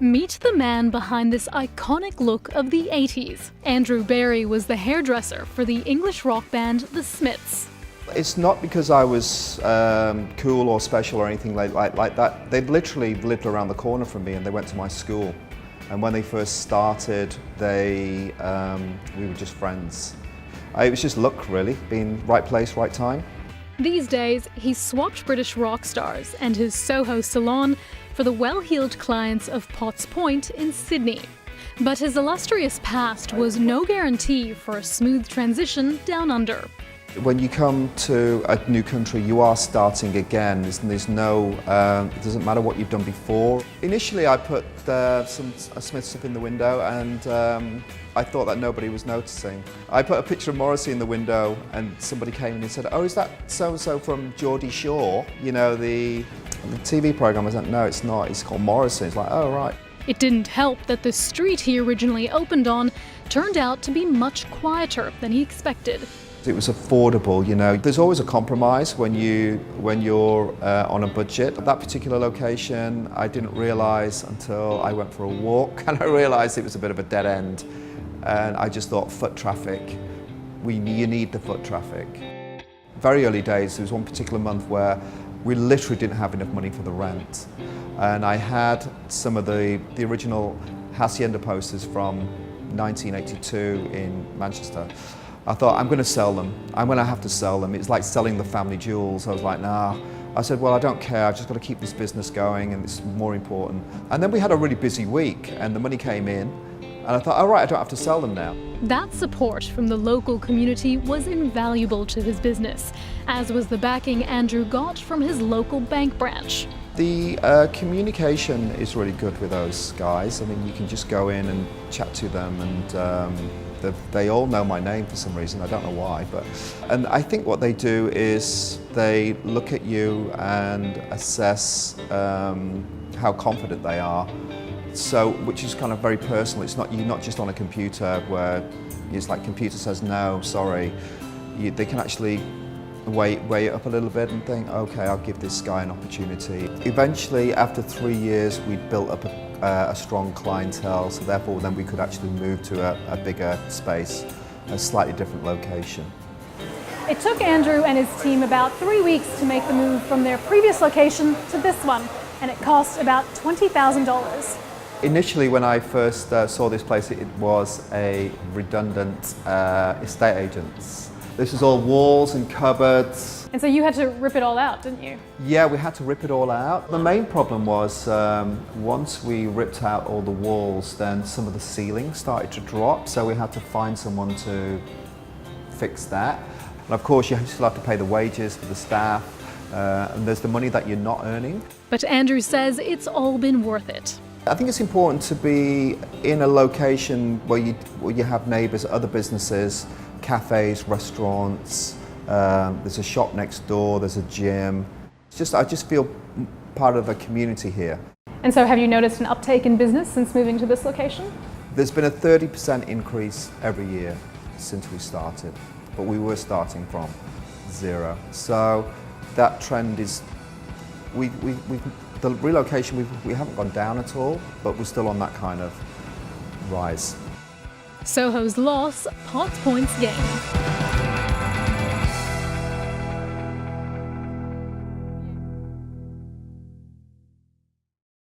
Meet the man behind this iconic look of the 80s. Andrew Berry was the hairdresser for the English rock band The Smiths. It's not because I was cool or special or anything like that. They literally lived around the corner from me and they went to my school. And when they first started, we were just friends. It was just luck, really, being right place, right time. These days, he's swapped British rock stars and his Soho salon for the well-heeled clients of Potts Point in Sydney. But his illustrious past was no guarantee for a smooth transition down under. When you come to a new country, you are starting again. There's no, it doesn't matter what you've done before. Initially, I put some Smith stuff in the window and I thought that nobody was noticing. I put a picture of Morrissey in the window and somebody came in and said, "Oh, is that so-and-so from Geordie Shore? You know, the TV program?" I said, "No, it's not. It's called Morrissey." It's like, "Oh, right." It didn't help that the street he originally opened on turned out to be much quieter than he expected. It was affordable, you know. There's always a compromise when you're on a budget. That particular location, I didn't realise until I went for a walk and I realised it was a bit of a dead end. And I just thought, foot traffic, you need the foot traffic. Very early days, there was one particular month where we literally didn't have enough money for the rent. And I had some of the original Hacienda posters from 1982 in Manchester. I thought, I'm going to sell them. I'm going to have to sell them. It's like selling the family jewels. I was like, nah. I said, well, I don't care. I've just got to keep this business going and it's more important. And then we had a really busy week and the money came in and I thought, all right, I don't have to sell them now. That support from the local community was invaluable to his business, as was the backing Andrew got from his local bank branch. The communication is really good with those guys. I mean, you can just go in and chat to them and they all know my name for some reason, I don't know why, and I think what they do is they look at you and assess how confident they are, so which is kind of very personal. It's not, you're not just on a computer where it's like computer says no, sorry. They can actually weigh it up a little bit and think, okay, I'll give this guy an opportunity. Eventually, after 3 years, we built up a strong clientele, so therefore then we could actually move to a bigger space, a slightly different location. It took Andrew and his team about 3 weeks to make the move from their previous location to this one, and it cost about $20,000. Initially, when I first saw this place, it was a redundant estate agent's. This is all walls and cupboards. And so you had to rip it all out, didn't you? Yeah, we had to rip it all out. The main problem was once we ripped out all the walls, then some of the ceiling started to drop, so we had to find someone to fix that. And of course, you still have to pay the wages for the staff, and there's the money that you're not earning. But Andrew says it's all been worth it. I think it's important to be in a location where you have neighbours, other businesses, cafes, restaurants, there's a shop next door, there's a gym. I just feel part of a community here. And so have you noticed an uptake in business since moving to this location? There's been a 30% increase every year since we started, but we were starting from zero. So that trend is, the relocation, we haven't gone down at all, but we're still on that kind of rise. Soho's loss, Potts Point's gain.